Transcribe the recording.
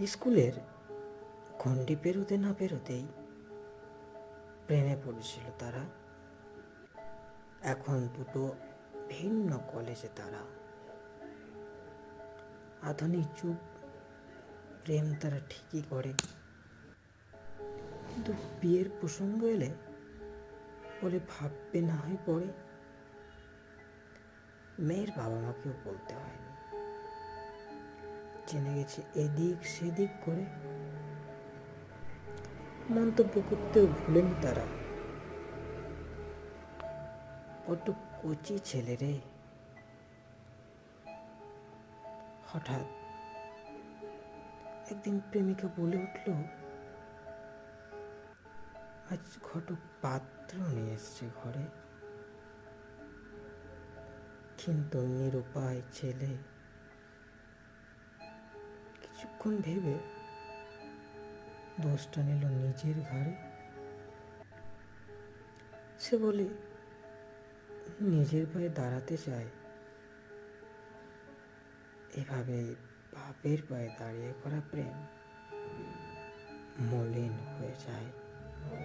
স্কুলের গণ্ডি পেরোতে না পেরোতেই প্রেমে পড়েছিল তারা। এখন দুটো ভিন্ন কলেজে তারা। আধুনিক যুগ, প্রেম তারা ঠিকই করে, কিন্তু বিয়ের প্রসঙ্গ এলে বলে ভাববে না হয় পরে। মেয়ের বাবা মাকেও বলতে হয়নি, জেনে গেছে এদিক সেদিক করে। মন্তব্য করতেও ভুলেনি তারা, বড্ড কচি ছেলে রে। হঠাৎ একদিন প্রেমিকা বলে উঠল, আজ ঘটক পাত্র নিয়ে এসছে ঘরে। কিন্তু নিরুপায় ছেলে কিছুক্ষণ ভেবে দোষটা নিল নিজের ঘাড়ে। সে বলে নিজের পায়ে দাঁড়াতে চায়। এভাবে বাপের পায়ে দাঁড়িয়ে করা প্রেম মলিন হয়ে যায়।